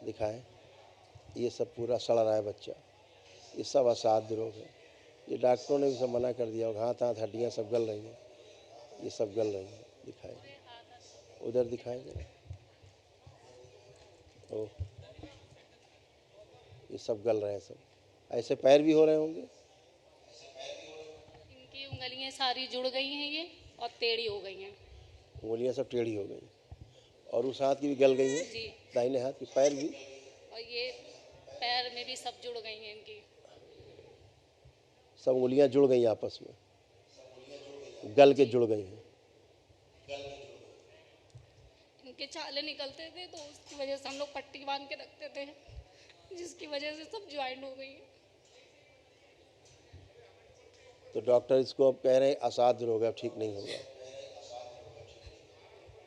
दिखाएं। ये सब पूरा सड़ रहा है बच्चा, ये सब असाध्य रोग है। ये डॉक्टरों ने भी सब मना कर दिया, हाथ हाथ हड्डियाँ सब गल रही हैं, ये सब गल रही हैं। दिखाएंगे, उधर दिखाएंगे। ओह, ये सब गल रहे हैं सब। ऐसे पैर भी हो रहे होंगे। इनकी उंगलियां सारी जुड़ गई हैं ये और टेढ़ी हो गई हैं। उंगलियां सब टेढ़ी हो गई और उस हाथ की भी गल गई है जी, दाहिने हाथ की, पैर भी। और ये पैर में भी सब जुड़ गई हैं इनकी। सब उंगलियां जुड़ गई आपस में, गल के जुड़ गई हैं। इनके छाले निकलते थे तो उसकी वजह से हम लोग पट्टी बांध के रखते थे, जिसकी वजह से सब ज्वाइंट हो गई है। तो डॉक्टर इसको अब कह रहे हैं असाध्य रोग है, अब ठीक नहीं होगा,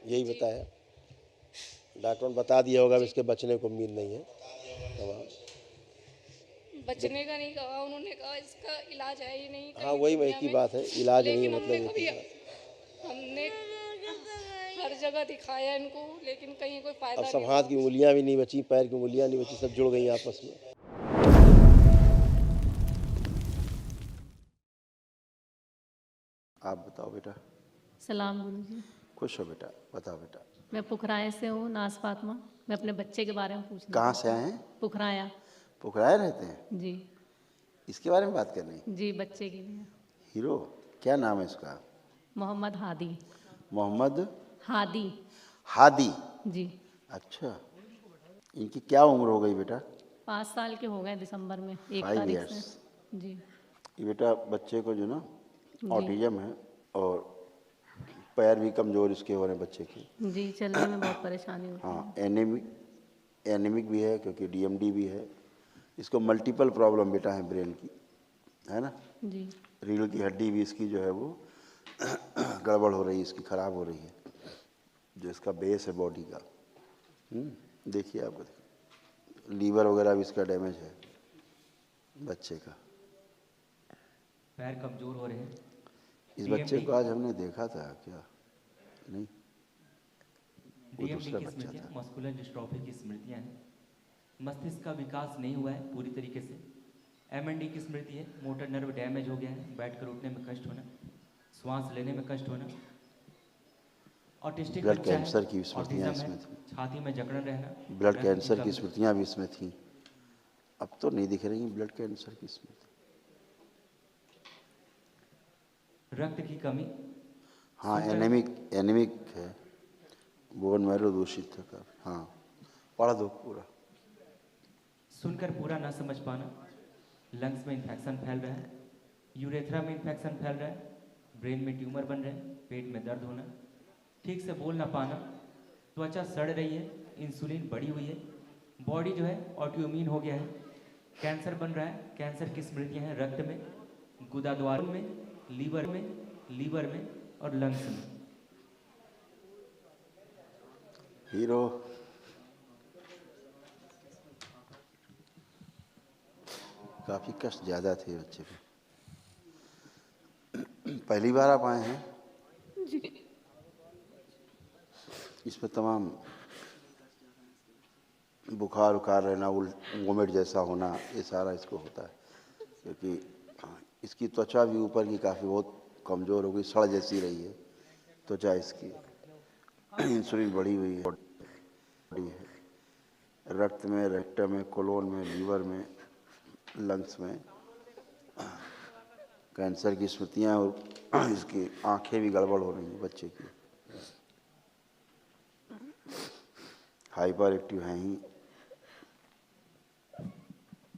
यही बताया। डॉक्टर ने बता दिया होगा, अब इसके बचने को उम्मीद नहीं है। तमाम बचने का नहीं कहा उन्होंने, कहा इसका इलाज है ही नहीं हाँ, कहीं वही दुनिया एक ही में। बात है, इलाज नहीं है, लेकिन मतलब हमने एक कभी ही बात। हमने हर जगह दिखाया इनको, लेकिन कहीं कोई अब फायदा सब नहीं हाथ हुआ। की उंगलियां भी नहीं बची, पैर की उंगलियां नहीं बची, सब जुड़ गई आपस में। आप बताओ बेटा। सलाम गुरुजी। खुश हो बेटा, बताओ बेटा। मैं पुखराया से हूँ, नाज फातिमा। मैं अपने बच्चे के बारे में पूछना कहाँ चाहती से आए हैं? हूँ। पुखराया। पुखराया रहते हैं? जी इसके बारे में बात करनी? जी, बच्चे के लिए। हीरो क्या नाम है इसका? मोहम्मद हादी। मोहम्मद हादी। हादी। जी। अच्छा, इनकी क्या उम्र हो गई बेटा? 5 साल के हो गए दिसंबर में 1 5 तारीख ईयर्स। से। जी ये बेटा बच्चे को जो ना जी ऑटिज्म है और पैर भी कमज़ोर इसके हो रहे हैं बच्चे के। जी, चलने में बहुत परेशानी होती हाँ, है। एनीमिक भी है क्योंकि डीएमडी भी है। इसको मल्टीपल प्रॉब्लम बेटा है ब्रेन की, है ना। जी रीढ़ की हड्डी भी इसकी जो है वो गड़बड़ हो रही है, इसकी ख़राब हो रही है, जो इसका बेस है बॉडी का। देखिए आपको, लीवर वगैरह भी इसका डैमेज है बच्चे का। पैर कमजोर हो रहे हैं। इस बच्चे को आज हमने देखा था क्या? नहीं, वो डीएमडी दूसरा की बच्चा स्मृतियाँ, था। मस्कुलर डिस्ट्रॉफी की स्मृतियाँ हैं। मस्तिष्क का विकास नहीं हुआ है पूरी तरीके से। एमएनडी की स्मृति है, मोटर नर्व डैमेज हो गया है, बैठकर उठने में कष्ट होना, श्वास लेने में कष्ट होना। ऑटिस्टिक ब्लड बच्चा है, कैंसर की स्मृतियाँ ऑटिज्म है, इसमें थी। छाती में जकड़न रहना, ब्लड रक्त कैंसर की कमी, स्मृतियाँ भी इसमें थी। अब तो नहीं दिख रही ब्लड कैंसर की स्मृति। रक्त की कमी। हाँ, सुगर, एनीमिक है, बोन मैरो दूषित है काफी। हाँ, पढ़ दो पूरा। सुनकर पूरा ना समझ पाना, लंग्स में इन्फेक्शन फैल रहा है, यूरेथ्रा में इन्फेक्शन फैल रहा है, ब्रेन में ट्यूमर बन रहे हैं, पेट में दर्द होना, ठीक से बोल ना पाना, त्वचा सड़ रही है, इंसुलिन बढ़ी हुई है, बॉडी जो है ऑटोइम्यून हो गया है, कैंसर बन रहा है। कैंसर की स्मृतियाँ हैं रक्त में, गुदाद्वार में, लीवर में और लंग्स में। हीरो काफ़ी कष्ट ज़्यादा थे बच्चे को। पहली बार आप आए हैं? जी इसमें तमाम बुखार उखार रहना, वोमिट जैसा होना, ये सारा इसको होता है क्योंकि इसकी त्वचा भी ऊपर की काफ़ी बहुत कमज़ोर हो गई, सड़ जैसी रही है त्वचा इसकी। इंसुलिन बढ़ी हुई है, रक्त में, रेक्टम में, कोलोन में, लीवर में, लंग्स में कैंसर की स्मृतियाँ और इसकी आंखें भी गड़बड़ हो रही हैं बच्चे की। हाइपर एक्टिव हैं ही,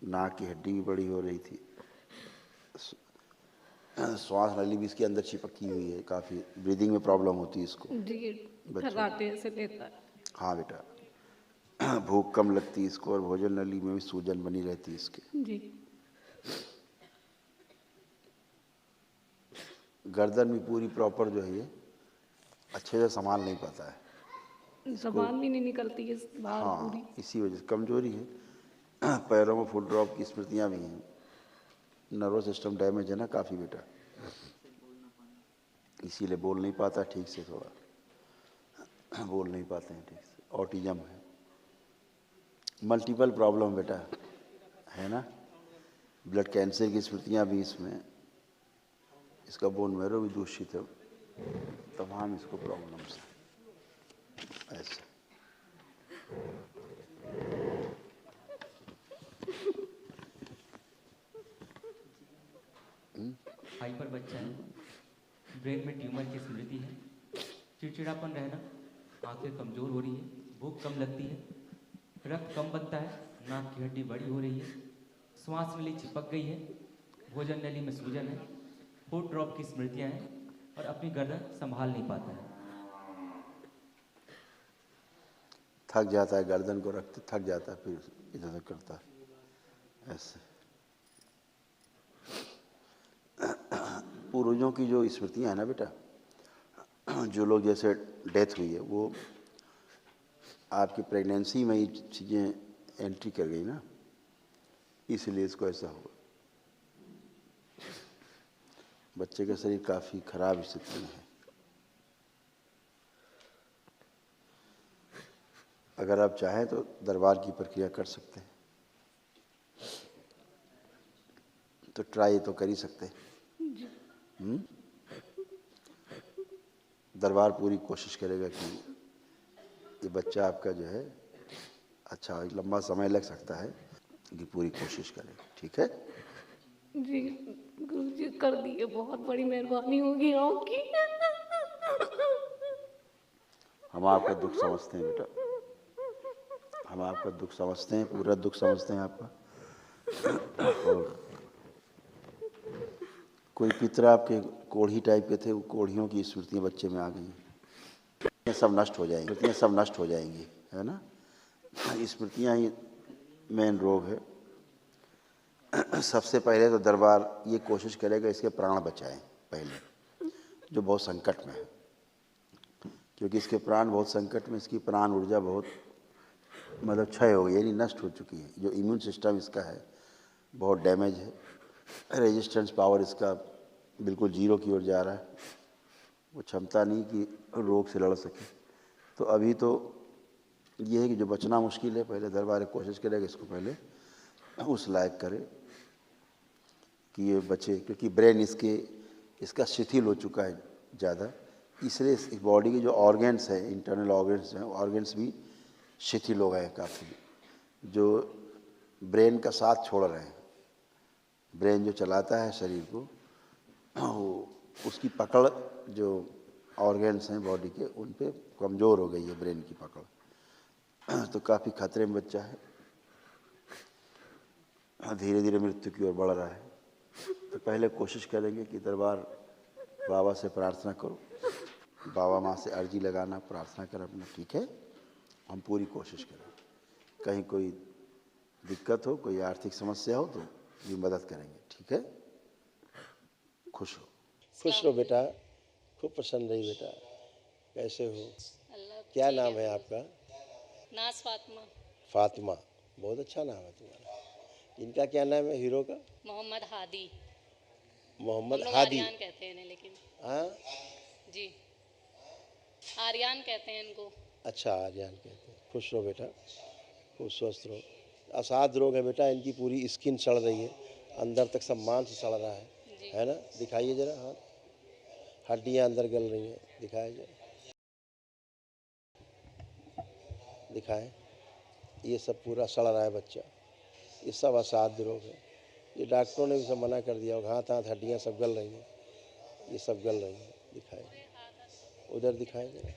नाक की हड्डी भी बड़ी हो रही थी, श्वास नली भी इसके अंदर चिपकी हुई है, काफ़ी ब्रीदिंग में प्रॉब्लम होती है इसको जी, बच्चों ठर्राटे से लेता है। हाँ बेटा, भूख कम लगती है इसको और भोजन नली में भी सूजन बनी रहती है इसके। जी गर्दन भी पूरी प्रॉपर जो है ये अच्छे से संभाल नहीं पाता है। जबान भी नहीं निकलती है बाहर पूरी। हाँ, इसी वजह से कमजोरी है। पैरों में फुल ड्रॉप की स्मृतियाँ भी हैं। नर्वस सिस्टम डैमेज है ना काफ़ी बेटा, इसीलिए बोल नहीं पाता ठीक से, थोड़ा बोल नहीं पाते हैं ठीक से। ऑटिज्म है, मल्टीपल प्रॉब्लम बेटा है ना, ब्लड कैंसर की स्मृतियाँ भी इसमें, इसका बोन मैरो भी दूषित है, तमाम इसको प्रॉब्लम्स हैं ऐसे। हाइपर बच्चा है, ब्रेन में ट्यूमर की स्मृति है, चिड़चिड़ापन रहना, आंखें कमज़ोर हो रही है, भूख कम लगती है, रक्त कम बनता है, नाक की हड्डी बड़ी हो रही है, श्वास नली चिपक गई है, भोजन नली में सूजन है, फूड ड्रॉप की स्मृतियां हैं और अपनी गर्दन संभाल नहीं पाता है। थक जाता है, गर्दन को रखते थक जाता है, फिर इधर उधर करता है ऐसे। पूर्वजों की जो स्मृतियां हैं ना बेटा, जो लोग जैसे डेथ हुई है वो आपकी प्रेगनेंसी में ही चीज़ें एंट्री कर गई ना, इसलिए इसको ऐसा हुआ। बच्चे का शरीर काफ़ी खराब स्थिति में है। अगर आप चाहें तो दरबार की प्रक्रिया कर सकते हैं, तो ट्राई तो कर ही सकते हैं। दरबार पूरी कोशिश करेगा कि ये बच्चा आपका जो है अच्छा, लंबा समय लग सकता है कि पूरी कोशिश करेगा, ठीक है। जी गुरुजी कर दिए, बहुत बड़ी मेहरबानी होगी आपकी। हम आपका दुख समझते हैं बेटा, हम आपका दुख समझते हैं, पूरा दुख समझते हैं आपका। और कोई पितर आपके कोढ़ी टाइप के थे, वो कोढ़ियों की स्मृतियाँ बच्चे में आ गई, ये सब नष्ट हो जाएंगी, स्मृतियाँ सब नष्ट हो जाएंगी, है ना। स्मृतियाँ ही मेन रोग है। सबसे पहले तो दरबार ये कोशिश करेगा इसके प्राण बचाएं पहले, जो बहुत संकट में है, क्योंकि इसके प्राण बहुत संकट में, इसकी प्राण ऊर्जा बहुत मतलब क्षय हो गई, यानी नष्ट हो चुकी है। जो इम्यून सिस्टम इसका है बहुत डैमेज है, रेजिस्टेंस पावर इसका बिल्कुल जीरो की ओर जा रहा है, वो क्षमता नहीं कि रोग से लड़ सके। तो अभी तो ये है कि जो बचना मुश्किल है, पहले दरबार कोशिश करेगा इसको पहले उस लायक करे कि ये बचे, क्योंकि ब्रेन इसका शिथिल हो चुका है ज़्यादा, इसलिए इस बॉडी के जो ऑर्गन्स हैं, इंटरनल ऑर्गन्स हैं, ऑर्गन्स भी शिथिल हो गए हैं काफ़ी, जो ब्रेन का साथ छोड़ रहे हैं। ब्रेन जो चलाता है शरीर को, उसकी पकड़ जो ऑर्गन्स हैं बॉडी के, उन पे कमज़ोर हो गई है ब्रेन की पकड़, तो काफ़ी खतरे में बच्चा है, धीरे धीरे मृत्यु की ओर बढ़ रहा है। तो पहले कोशिश करेंगे कि दरबार बाबा से प्रार्थना करो, बाबा माँ से अर्जी लगाना, प्रार्थना कर अपना, ठीक है। हम पूरी कोशिश करें, कहीं कोई दिक्कत हो, कोई आर्थिक समस्या हो तो भी मदद करेंगे, ठीक है। खुश हो, खुश रहो बेटा, खूब प्रसन्न रही बेटा। कैसे हो, अल्लाह क्या ठीक नाम है आपका? नाज फातिमा। फातिमा, बहुत अच्छा नाम है तुम्हारा। इनका क्या नाम है हीरो का? मोहम्मद हादी। मोहम्मद हम लोग हादी। आर्यन कहते हैं इन्हें, लेकिन हाँ, जी आर्यन कहते हैं इनको। अच्छा आर्यन कहते हैं। खुश रहो बेटा, खूब स्वस्थ रहो। असाध रोग है बेटा, इनकी पूरी स्किन सड़ रही है, अंदर तक सब मांस सड़ रहा है ना। दिखाइए जरा हाथ, हड्डियाँ अंदर गल रही हैं, दिखाए जरा, दिखाएं। ये सब पूरा सड़ रहा है बच्चा, ये सब असाध्य रोग है। ये डॉक्टरों ने भी सब मना कर दिया, हाथ हाथ हड्डियाँ सब गल रही हैं, ये सब गल रही हैं। दिखाएं, उधर दिखाएं जरा।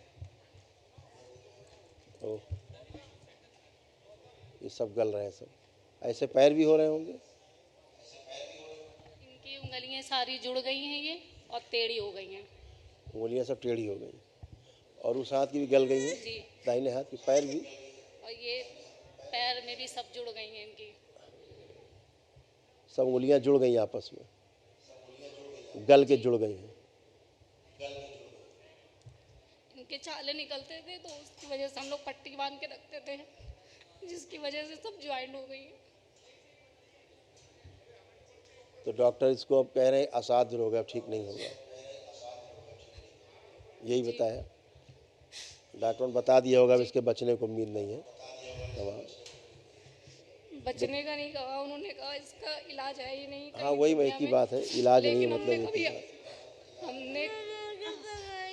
ओह, ये सब गल रहे हैं सब। ऐसे पैर भी हो रहे होंगे? इनकी उंगलियां सारी जुड़ गई हैं ये, और टेढ़ी हो गई हैं। उंगलियाँ सब टेढ़ी हो गई, और उस हाथ की भी गल गई है, जी, दाहिने हाथ की, पैर भी। और ये पैर में भी सब जुड़ गई हैं इनकी। सब उंगलियाँ जुड़ गई आपस में, गल के जुड़ गई हैं। इनके छाले निकलते थे, तो उसकी वजह से हम लोग पट्टी बांध के रखते थे, जिसकी वजह से सब ज्वाइंट हो गई है। तो डॉक्टर इसको अब कह रहे हैं असाध्य रोग है, अब ठीक नहीं होगा, यही बताया डॉक्टर ने, बता दिया होगा, अब इसके बचने को उम्मीद नहीं है। तमाम बचने का नहीं कहा, उन्होंने कहा इसका इलाज है ही नहीं हाँ कहीं वही दुनिया एक ही में। बात है, इलाज नहीं है लेकिन मतलब हमने एक ही कभी बात। हमने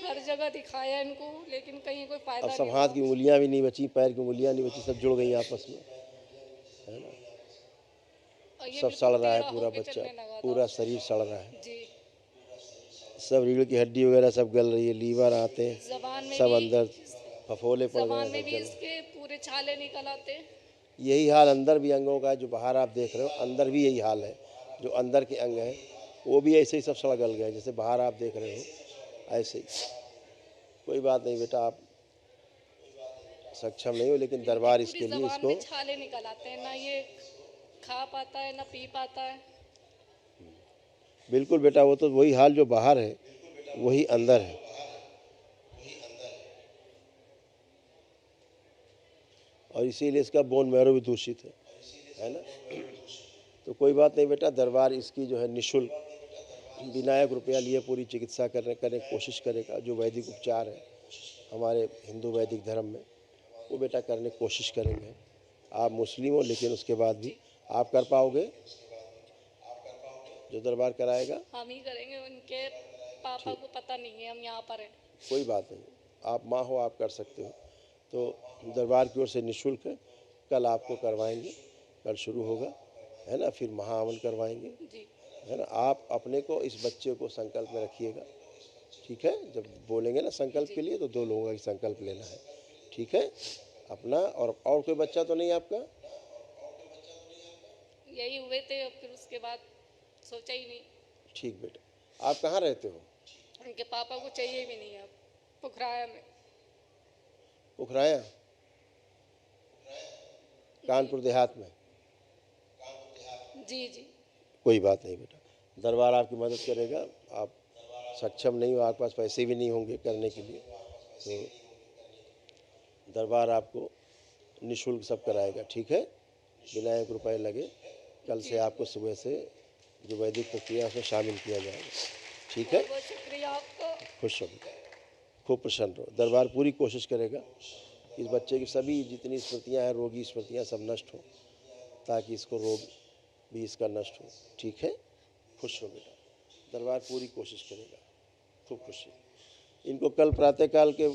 हर जगह दिखाया इनको, लेकिन कहीं कोई अब फायदा सब नहीं हाथ हुआ। की उंगलियां भी नहीं बची, पैर की उंगलियां नहीं बची, सब जुड़ गई आपस में, है ना। और ये सब बिल्कुल सड़ रहा है टेढ़ा पूरा होके बच्चा, चलने लगा था। पूरा शरीर सड़ रहा है, जी। सब रीढ़ की हड्डी वगैरह सब गल रही है, लीवर आते जबान में सब भी अंदर फफोले पड़ गए जबान हैं, में सब भी जल। इसके पूरे छाले निकल आते। यही हाल अंदर भी अंगों का है, जो बाहर आप देख रहे हो अंदर भी यही हाल है, जो अंदर के अंग हैं वो भी ऐसे ही सब सड़ गल गए, जैसे बाहर आप देख रहे हो ऐसे ही। कोई बात नहीं बेटा, आप सक्षम नहीं हो, लेकिन दरबार पूरी इसके लिए जबान इसको में छाले निकल आते हैं, ना ये खा पाता है ना पी पाता है। बिल्कुल बेटा, वो तो वही हाल जो बाहर है वही अंदर है। और इसीलिए इसका बोन मैरो भी दूषित है ना। तो कोई बात नहीं बेटा, दरबार इसकी जो है निःशुल्क बिना 1 रुपया लिए पूरी चिकित्सा करने कोशिश करेगा। जो वैदिक उपचार है हमारे हिंदू वैदिक धर्म में, वो बेटा करने की कोशिश करेंगे। आप मुस्लिम हो लेकिन उसके बाद भी आप कर पाओगे जो दरबार कराएगा? हम ही करेंगे, उनके पापा को पता नहीं है हम यहाँ पर हैं। कोई बात नहीं, आप माँ हो, आप कर सकते हो। तो दरबार की ओर से निःशुल्क है, कल आपको करवाएंगे, कल शुरू होगा, है ना। फिर महाअमल करवाएंगे, जी। है ना। आप अपने को, इस बच्चे को संकल्प में रखिएगा, ठीक है। जब बोलेंगे ना संकल्प के लिए, तो 2 लोगों का ही संकल्प लेना है, ठीक है। अपना और कोई बच्चा तो नहीं आपका? यही हुए थे, और फिर उसके बाद सोचा ही नहीं। ठीक बेटा, आप कहाँ रहते हो? उनके पापा को चाहिए भी नहीं अब, पुखराया में। पुखराया, कानपुर देहात में? जी जी। कोई बात नहीं बेटा, दरबार आपकी मदद करेगा। आप सक्षम नहीं हो, आपके पास पैसे भी नहीं होंगे करने के लिए, तो दरबार आपको निःशुल्क सब कराएगा, ठीक है, बिना 1 रुपये लगे। कल से आपको सुबह से जो वैदिक प्रक्रिया है उसमें शामिल किया जाएगा, ठीक है। बहुत शुक्रिया आपका। खुश रहो, खूब प्रसन्न रहो। दरबार पूरी कोशिश करेगा इस बच्चे की सभी जितनी स्मृतियाँ हैं, रोगी स्मृतियाँ सब नष्ट हो, ताकि इसको रोग भी इसका नष्ट हो, ठीक है। खुश रहो बेटा, दरबार पूरी कोशिश करेगा, खूब खुशी। इनको कल प्रातःकाल के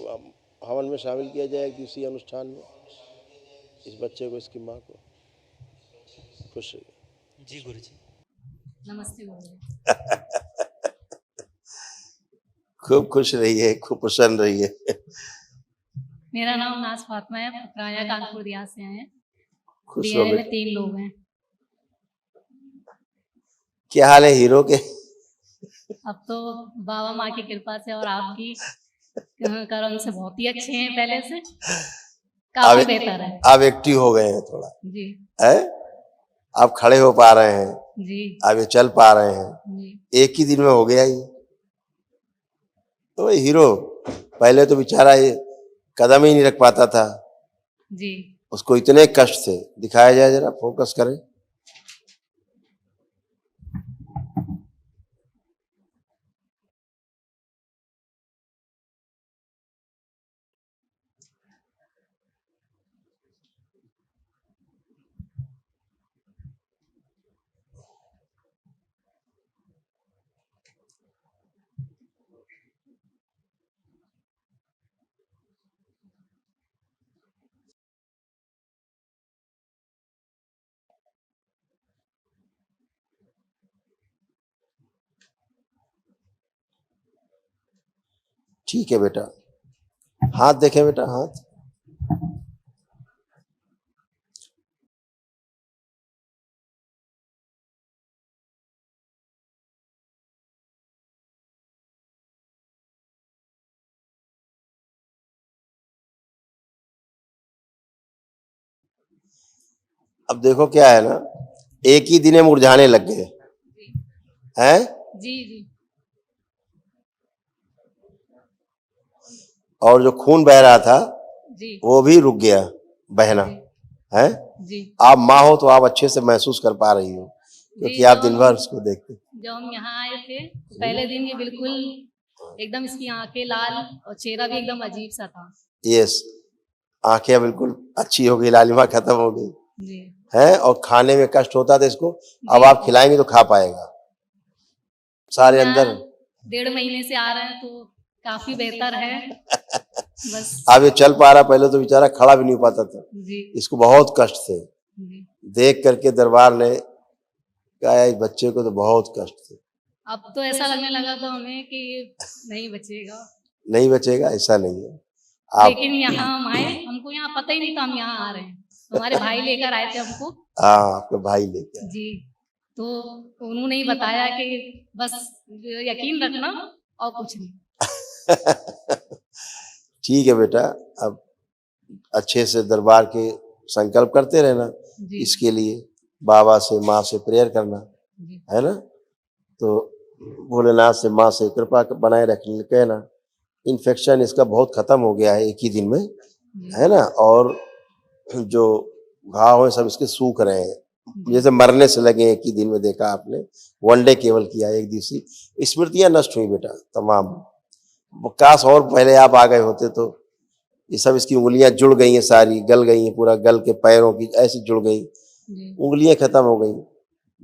हवन में शामिल किया जाएगा, इसी अनुष्ठान में, इस बच्चे को, इसकी माँ को। खुश रहिए। जी गुरुजी। नमस्ते गुरुजी। खूब खुश रहिए, खूब प्रसन्न रहिए। मेरा नाम नाज फातिमा है, पुखराया कानपुर दिया से आए हैं। खुश रहो डीएनए में बेटा। 3 लोग हैं। क्या हाल है हीरो के? अब तो बाबा माँ की कृपा से और आपकी करम से बहुत ही अच्छे हैं, पहले से काफी बेहतर है। आप एक्टिव हो गए हैं थोड़ा, जी है? आप खड़े हो पा रहे हैं, जी आप ये चल पा रहे हैं, जी। 1 ही दिन में हो गया ये। तो हीरो पहले तो बेचारा ये कदम ही नहीं रख पाता था, जी उसको इतने कष्ट थे। दिखाया जाए जरा, फोकस करें। ठीक है बेटा, हाथ देखें बेटा, हाथ। अब देखो क्या है ना, 1 ही दिन में मुरझाने लग गए हैं। जी जी और जो खून बह रहा था जी वो भी रुक गया बहना, है। जी। आप माँ हो तो आप अच्छे से महसूस कर पा रही हो, क्योंकि जी, आप दिन भर उसको देखते। जब हम यहाँ आए थे पहले दिन, ये बिल्कुल एकदम, इसकी आंखें लाल और चेहरा भी एकदम अजीब सा था। यस, आंखें बिल्कुल अच्छी हो गई, लालिमा खत्म हो गई। जी है, और खाने में कष्ट होता था इसको। अब जी। आप खिलाएंगे तो खा पाएगा। सारे यहाँ अंदर 1.5 महीने से आ रहे हैं तो काफी बेहतर है। बस अब ये चल पा रहा, पहले तो बेचारा खड़ा भी नहीं हो पाता था, जी इसको बहुत कष्ट थे। जी। देख करके दरबार ने कहा इस बच्चे को तो बहुत कष्ट थे, अब तो ऐसा लगने लगा था हमें कि नहीं बचेगा, नहीं बचेगा, ऐसा नहीं है। आप लेकिन यहाँ हम आए, हमको यहाँ पता ही नहीं था हम यहाँ आ रहे हैं। हमारे भाई लेकर आए थे हमको। हाँ, आपके भाई लेके आए। जी, तो उन्होंने ही बताया कि बस यकीन रखना और कुछ नहीं। ठीक है बेटा, अब अच्छे से दरबार के संकल्प करते रहना, जी इसके लिए बाबा से माँ से प्रेयर करना, जी है ना। तो भोलेनाथ से माँ से कृपा बनाए रखने के कहना। इन्फेक्शन इसका बहुत खत्म हो गया है एक ही दिन में, जी है ना। और जो घाव है सब इसके सूख रहे हैं, जी जैसे मरने से लगे एक ही दिन में। देखा आपने, वन डे केवल किया, एक दिवसीय स्मृतियां नष्ट हुई बेटा तमाम। काश और पहले आप आ गए होते तो। ये सब इसकी उंगलियां जुड़ गई हैं, सारी गल गई हैं, पूरा गल के पैरों की ऐसी जुड़ गई, जी उंगलियां खत्म हो गई।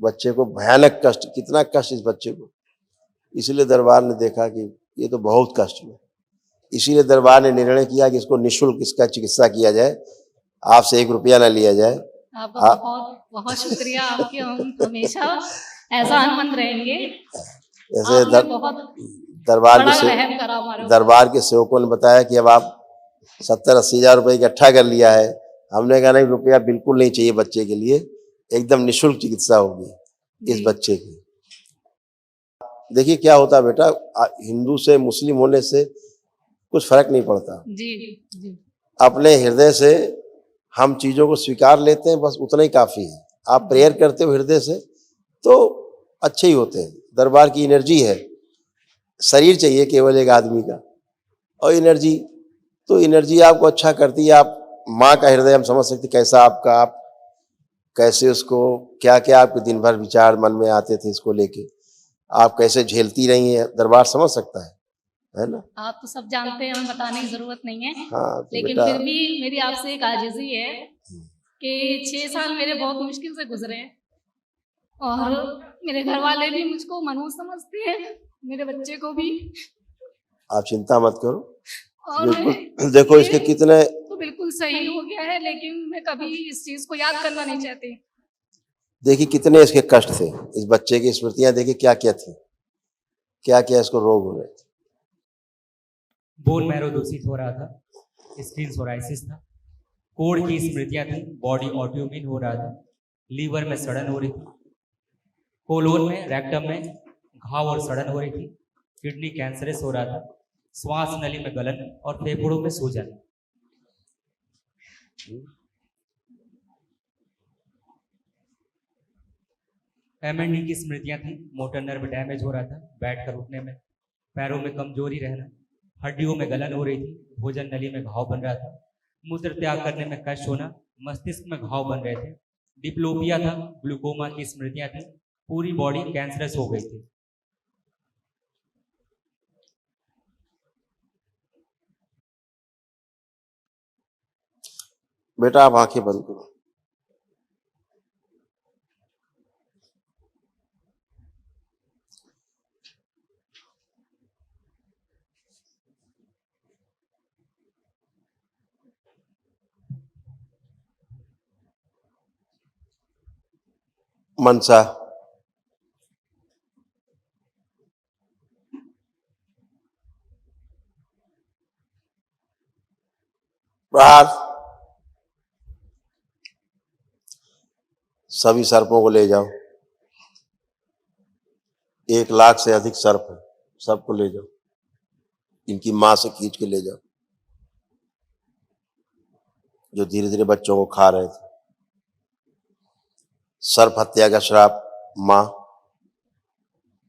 बच्चे को भयानक कष्ट, कितना कष्ट इस बच्चे को। इसीलिए दरबार ने देखा कि ये तो बहुत कष्ट में, इसीलिए दरबार ने निर्णय किया कि इसको निःशुल्क इसका चिकित्सा किया जाए, आपसे 1 रुपया ना लिया जाए। आपका बहुत बहुत शुक्रिया। आपके हम हमेशा एहसानमंद रहेंगे। जैसे आपने बहुत दरबार बड़ा के रहम करा हमारे ऊपर। दरबार के सेवकों ने बताया कि अब आप 70-80 हजार रुपये इकट्ठा कर लिया है। हमने कहा नहीं, रुपया बिल्कुल नहीं चाहिए बच्चे के लिए, एकदम निःशुल्क चिकित्सा होगी इस जी बच्चे की। देखिए क्या होता है बेटा, हिंदू से मुस्लिम होने से कुछ फर्क नहीं पड़ता। जी जी अपने हृदय से हम चीजों को स्वीकार लेते हैं, बस उतना ही काफी है। आप प्रेयर करते हो हृदय से तो अच्छे ही होते हैं। दरबार की एनर्जी है, शरीर चाहिए केवल एक आदमी का, और एनर्जी, तो एनर्जी आपको अच्छा करती है। आप माँ का हृदय हम समझ सकते कैसा आपका, आप कैसे उसको, क्या क्या आपके दिन भर विचार मन में आते थे इसको लेके, आप कैसे झेलती रही हैं, दरबार समझ सकता है ना। आप तो सब जानते हैं, हमें बताने की जरूरत नहीं है। हाँ तो लेकिन बेटा, फिर भी मेरी आपसे एक आजिज़ी है कि 6 साल मेरे बहुत मुश्किल से गुजरे हैं और मेरे घर वाले भी मुझको मनहूस समझते हैं, मेरे बच्चे को भी। आप चिंता मत करो, और बिल्कुल देखो इसके कितने, तो बिल्कुल सही हो गया है, लेकिन मैं कभी इस चीज को याद करना नहीं चाहती। देखिए कितने इसके कष्ट थे। इस बच्चे की स्मृतियां देखिए क्या क्या थी, क्या क्या इसको रोग हो रहे थे। बोन मैरो दूषित हो रहा था, स्किन सोराइसिस था, कोढ़ की स्मृतियां थी, बॉडी ऑटोइम्यून हो रहा था, लीवर में सड़न हो रही थी, कोलोन में, रेक्टम में घाव और सड़न हो रही थी, किडनी कैंसरस हो रहा था, श्वास नली में गलन और फेफड़ों में सूजन। एमएनडी की स्मृतियां थी, मोटर नर्व डैमेज हो रहा था, बैठकर उठने में, पैरों में कमजोरी रहना, हड्डियों में गलन हो रही थी, भोजन नली में घाव बन रहा था, मूत्र त्याग करने में कष्ट होना, मस्तिष्क में घाव बन रहे थे, डिप्लोपिया था, ग्लूकोमा की स्मृतियां थी, पूरी बॉडी कैंसरस हो गई थी। बेटा आप आंखें बंद करो। मनसा, प्रहार, सभी सर्पों को ले जाओ। 1 लाख से अधिक सर्प है, सबको ले जाओ, इनकी माँ से खींच के ले जाओ, जो धीरे धीरे बच्चों को खा रहे थे। सर्प हत्या का श्राप, माँ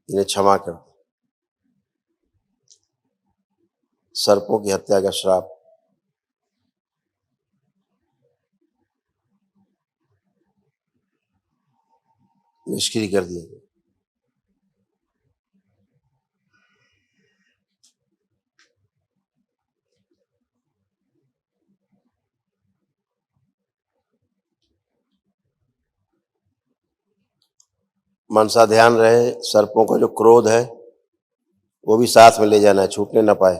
इन्हें क्षमा कर दो। सर्पों की हत्या का श्राप निष्क्रिय कर दिया गया। मनसा ध्यान रहे, सर्पों का जो क्रोध है वो भी साथ में ले जाना है, छूटने ना पाए।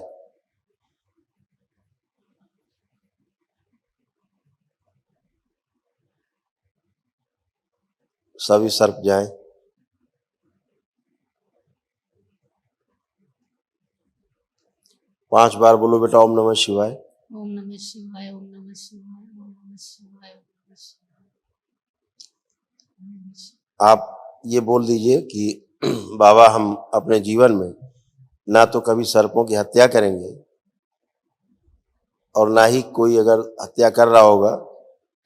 सभी सर्प जाएं। 5 बार बोलो बेटा ओम नमः शिवाय। ओम नमः शिवाय, ओम नमः शिवाय, ओम नमः शिवाय, ओम नमः शिवाय, ओम नमः शिवाय। आप ये बोल दीजिए कि बाबा हम अपने जीवन में ना तो कभी सर्पों की हत्या करेंगे और ना ही कोई अगर हत्या कर रहा होगा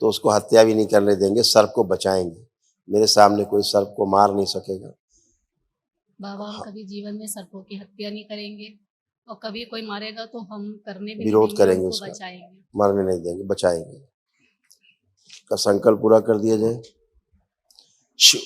तो उसको हत्या भी नहीं करने देंगे, सर्प को बचाएंगे। मेरे सामने कोई सर्प को मार नहीं सकेगा। बाबा हम कभी जीवन में सर्पों की हत्या नहीं करेंगे और कभी कोई मारेगा तो हम करने भी नहीं विरोध देंगे, करेंगे, उनको उसका बचाएंगे। मरने नहीं देंगे, बचाएंगे। का संकल्प पूरा कर दिया जाए। शिव